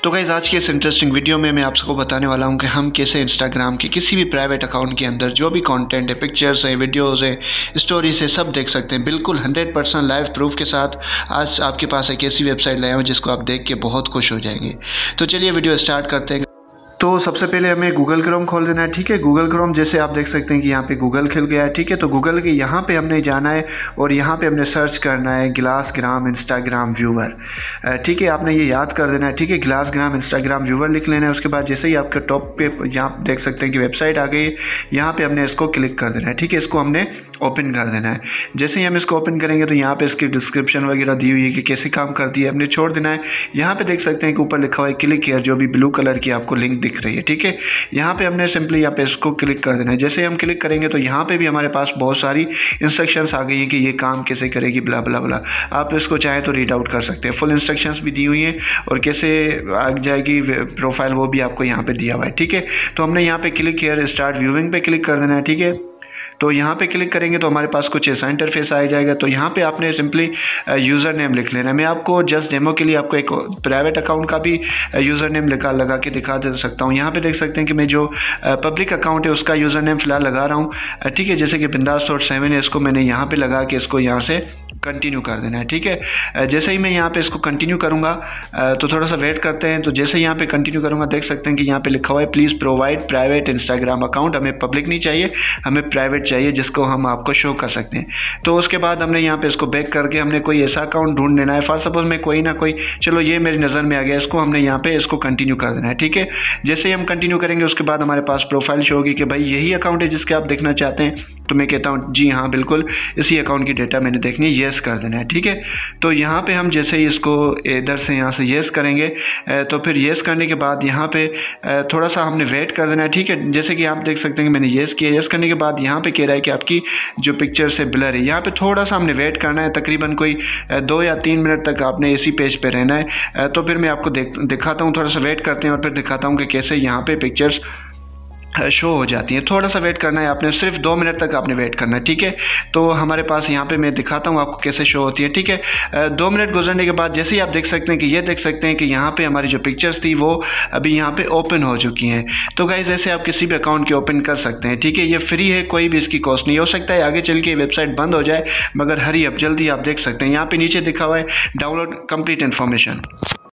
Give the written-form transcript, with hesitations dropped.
तो गाइस आज के इस इंटरेस्टिंग वीडियो में मैं आप सबको बताने वाला हूं कि हम कैसे इंस्टाग्राम के किसी भी प्राइवेट अकाउंट के अंदर जो भी कंटेंट है, पिक्चर्स है, वीडियोस है, स्टोरीज है, सब देख सकते हैं बिल्कुल 100% लाइव प्रूफ के साथ। आज आपके पास एक ऐसी वेबसाइट लाया हूं जिसको आप देख के बहुत खुश हो जाएंगे। तो चलिए वीडियो स्टार्ट करते हैं। तो सबसे पहले हमें गूगल क्रोम खोल देना है, ठीक है। गूगल क्रोम जैसे आप देख सकते हैं कि यहाँ पे गूगल खुल गया है, ठीक है। तो गूगल के यहाँ पे हमने जाना है और यहाँ पे हमने सर्च करना है ग्लासग्राम इंस्टाग्राम व्यूवर, ठीक है। आपने ये याद कर देना है, ठीक है। ग्लासग्राम इंस्टाग्राम व्यूवर लिख लेना है। उसके बाद जैसे ही आपके टॉप पे यहाँ देख सकते हैं कि वेबसाइट आ गई है, यहाँ पे हमने इसको क्लिक कर देना है, ठीक है। इसको हमने ओपन कर देना है। जैसे ही हम इसको ओपन करेंगे तो यहाँ पे इसकी डिस्क्रिप्शन वगैरह दी हुई है कि कैसे काम करती है, हमने छोड़ देना है। यहाँ पे देख सकते हैं कि ऊपर लिखा हुआ है क्लिक हियर, जो भी ब्लू कलर की आपको लिंक दिख रही है, ठीक है। यहाँ पे हमने सिंपली यहाँ पे इसको क्लिक कर देना है। जैसे हम क्लिक करेंगे तो यहाँ पे भी हमारे पास बहुत सारी इंस्ट्रक्शंस आ गई हैं कि ये काम कैसे करेगी, ब्ला ब्ला ब्ला। आप इसको चाहें तो रीड आउट कर सकते हैं। फुल इंस्ट्रक्शंस भी दी हुई हैं और कैसे आ जाएगी प्रोफाइल वो भी आपको यहाँ पे दिया हुआ है, ठीक है। तो हमने यहाँ पे क्लिक हियर स्टार्ट व्यूइंग पे क्लिक कर देना है, ठीक है। तो यहाँ पे क्लिक करेंगे तो हमारे पास कुछ ऐसा इंटरफेस आ जाएगा। तो यहाँ पे आपने सिंपली यूज़र नेम लिख लेना है। मैं आपको जस्ट डेमो के लिए आपको एक प्राइवेट अकाउंट का भी यूज़र नेम लगा के दिखा दे सकता हूँ। यहाँ पे देख सकते हैं कि मैं जो पब्लिक अकाउंट है उसका यूज़र नेम फ़िलहाल लगा रहा हूँ, ठीक है। जैसे कि बिंदास.7 है, इसको मैंने यहाँ पर लगा के इसको यहाँ से कंटिन्यू कर देना है, ठीक है। जैसे ही मैं यहाँ पे इसको कंटिन्यू करूँगा तो थोड़ा सा वेट करते हैं। तो जैसे यहाँ पे कंटिन्यू करूँगा देख सकते हैं कि यहाँ पे लिखा हुआ है please provide private Instagram account. हमें पब्लिक नहीं चाहिए, हमें प्राइवेट चाहिए जिसको हम आपको शो कर सकते हैं। तो उसके बाद हमने यहाँ पे इसको बैक करके हमने कोई ऐसा अकाउंट ढूंढ लेना है। फॉर सपोज में कोई ना कोई, चलो ये मेरी नज़र में आ गया, इसको हमने यहाँ पे इसको कंटिन्यू कर देना है, ठीक है। जैसे ही हम कंटिन्यू करेंगे उसके बाद हमारे पास प्रोफाइल शो होगी कि भाई यही अकाउंट है जिसके आप देखना चाहते हैं। तो मैं कहता हूँ जी हाँ बिल्कुल इसी अकाउंट की डेटा मैंने देखनी है, येस कर देना है, ठीक है। तो यहाँ पे हम जैसे ही इसको इधर से यहाँ से येस करेंगे तो फिर येस करने के बाद यहाँ पे थोड़ा सा हमने वेट कर देना है, ठीक है। जैसे कि आप देख सकते हैं कि मैंने येस किया। येस करने के बाद यहाँ पे कह रहा है कि आपकी जो पिक्चर से ब्लर है, यहाँ पे थोड़ा सा हमने वेट करना है, तकरीबन कोई 2 या 3 मिनट तक आपने इसी पेज पे रहना है। तो फिर मैं आपको दिखाता हूँ, थोड़ा सा वेट करते हैं और फिर दिखाता हूँ कि कैसे यहाँ पे पिक्चर्स शो हो जाती है। थोड़ा सा वेट करना है आपने, सिर्फ 2 मिनट तक आपने वेट करना है, ठीक है। तो हमारे पास यहाँ पे मैं दिखाता हूँ आपको कैसे शो होती है, ठीक है। 2 मिनट गुजरने के बाद जैसे ही आप देख सकते हैं कि ये देख सकते हैं कि यहाँ पे हमारी जो पिक्चर्स थी वो अभी यहाँ पे ओपन हो चुकी हैं। तो गाइस ऐसे आप किसी भी अकाउंट के ओपन कर सकते हैं, ठीक है। ये फ्री है, कोई भी इसकी कॉस्ट नहीं। हो सकता है आगे चल के वेबसाइट बंद हो जाए, मगर हरी अब जल्दी आप देख सकते हैं। यहाँ पे नीचे दिखा हुआ है डाउनलोड कंप्लीट इन्फॉर्मेशन।